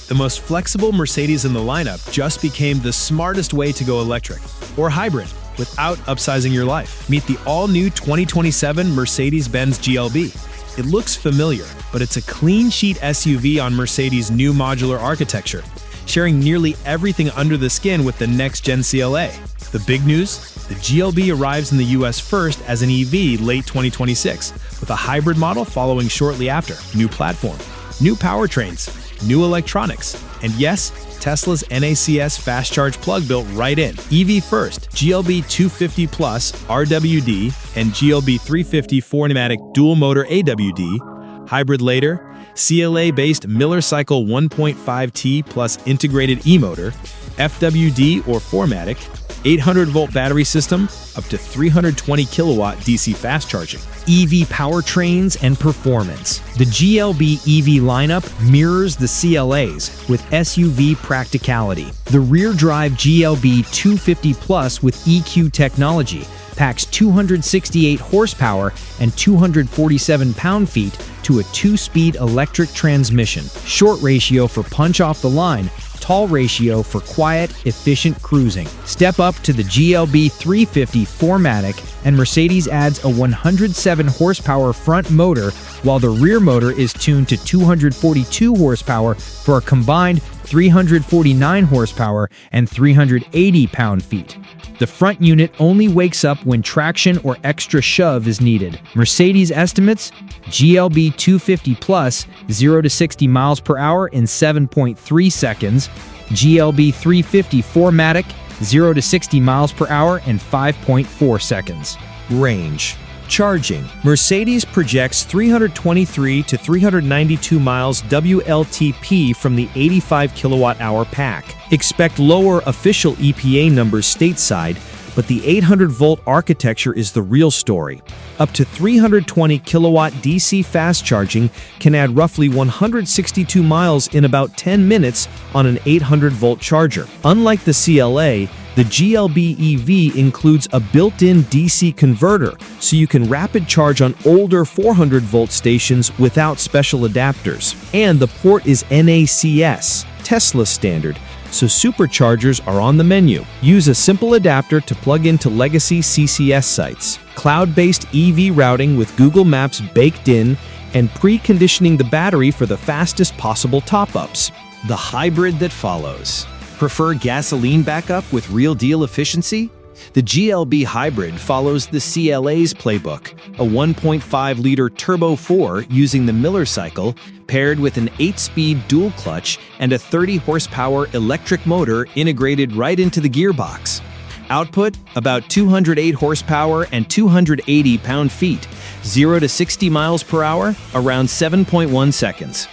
The most flexible Mercedes in the lineup just became the smartest way to go electric, or hybrid, without upsizing your life. Meet the all-new 2027 Mercedes-Benz GLB. It looks familiar, but it's a clean-sheet SUV on Mercedes' new modular architecture, sharing nearly everything under the skin with the next-gen CLA. The big news? The GLB arrives in the US first as an EV late 2026, with a hybrid model following shortly after. New platform, new powertrains, new electronics, and yes, Tesla's NACS fast charge plug built right in. EV first, GLB 250 Plus RWD and GLB 350 4-pneumatic dual-motor AWD. Hybrid later, CLA-based Miller Cycle 1.5T plus integrated e-motor, FWD or 4-matic, 800-volt battery system, up to 320 kilowatt DC fast charging. EV powertrains and performance. The GLB EV lineup mirrors the CLAs with SUV practicality. The rear-drive GLB 250 Plus with EQ technology packs 268 horsepower and 247 pound-feet to a 2-speed electric transmission. Short ratio for punch off the line, tall ratio for quiet, efficient cruising. Step up to the GLB 350 4-matic, and Mercedes adds a 107 horsepower front motor, while the rear motor is tuned to 242 horsepower for a combined 349 horsepower and 380 pound-feet. The front unit only wakes up when traction or extra shove is needed. Mercedes estimates GLB 250 Plus 0 to 60 miles per hour in 7.3 seconds, GLB 350 4-matic 0 to 60 miles per hour in 5.4 seconds. Range. Charging. Mercedes projects 323 to 392 miles WLTP from the 85 kilowatt-hour pack. Expect lower official EPA numbers stateside, but the 800-volt architecture is the real story. Up to 320 kilowatt DC fast charging can add roughly 162 miles in about 10 minutes on an 800-volt charger. Unlike the CLA, the GLB EV includes a built-in DC converter, so you can rapid charge on older 400-volt stations without special adapters. And the port is NACS, Tesla standard, so superchargers are on the menu. Use a simple adapter to plug into legacy CCS sites. Cloud-based EV routing with Google Maps baked in, and preconditioning the battery for the fastest possible top-ups. The hybrid that follows. Prefer gasoline backup with real-deal efficiency? The GLB Hybrid follows the CLA's playbook, a 1.5-liter Turbo 4 using the Miller cycle, paired with an 8-speed dual clutch and a 30-horsepower electric motor integrated right into the gearbox. Output, about 208 horsepower and 280 pound-feet, 0 to 60 miles per hour, around 7.1 seconds.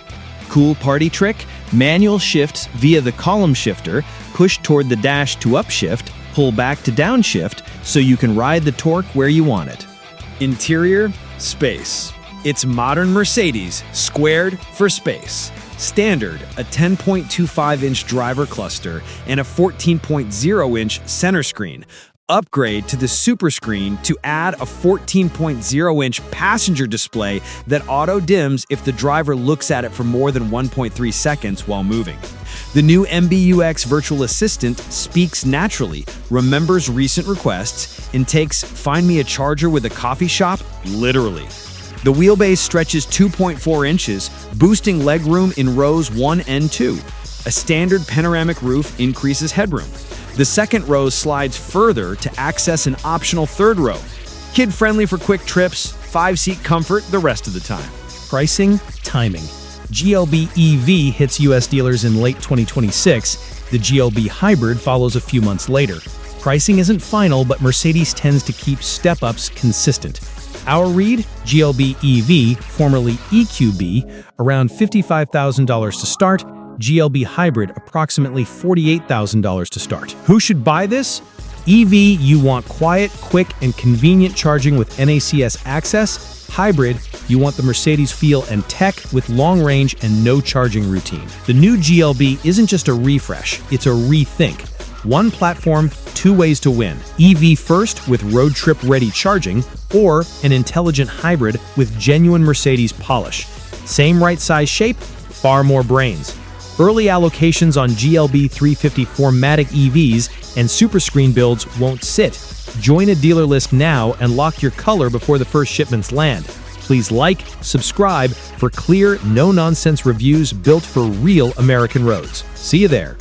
Cool party trick? Manual shifts via the column shifter, push toward the dash to upshift, pull back to downshift, so you can ride the torque where you want it. Interior, space. It's modern Mercedes, squared for space. Standard, a 10.25-inch driver cluster and a 14.0-inch center screen. Upgrade to the Super Screen to add a 14.0-inch passenger display that auto-dims if the driver looks at it for more than 1.3 seconds while moving. The new MBUX virtual assistant speaks naturally, remembers recent requests, and takes "find me a charger with a coffee shop" literally. The wheelbase stretches 2.4 inches, boosting legroom in rows 1 and 2. A standard panoramic roof increases headroom. The second row slides further to access an optional third row. Kid-friendly for quick trips, 5-seat comfort the rest of the time. Pricing, timing. GLB EV hits US dealers in late 2026. The GLB Hybrid follows a few months later. Pricing isn't final, but Mercedes tends to keep step-ups consistent. Our read, GLB EV, formerly EQB, around $55,000 to start. GLB Hybrid, approximately $48,000 to start. Who should buy this? EV, you want quiet, quick, and convenient charging with NACS access. Hybrid, you want the Mercedes feel and tech with long range and no charging routine. The new GLB isn't just a refresh, it's a rethink. One platform, two ways to win. EV first with road trip ready charging, or an intelligent hybrid with genuine Mercedes polish. Same right size shape, far more brains. Early allocations on GLB 350 4MATIC EVs and Super Screen builds won't sit. Join a dealer list now and lock your color before the first shipments land. Please like, subscribe for clear, no-nonsense reviews built for real American roads. See you there.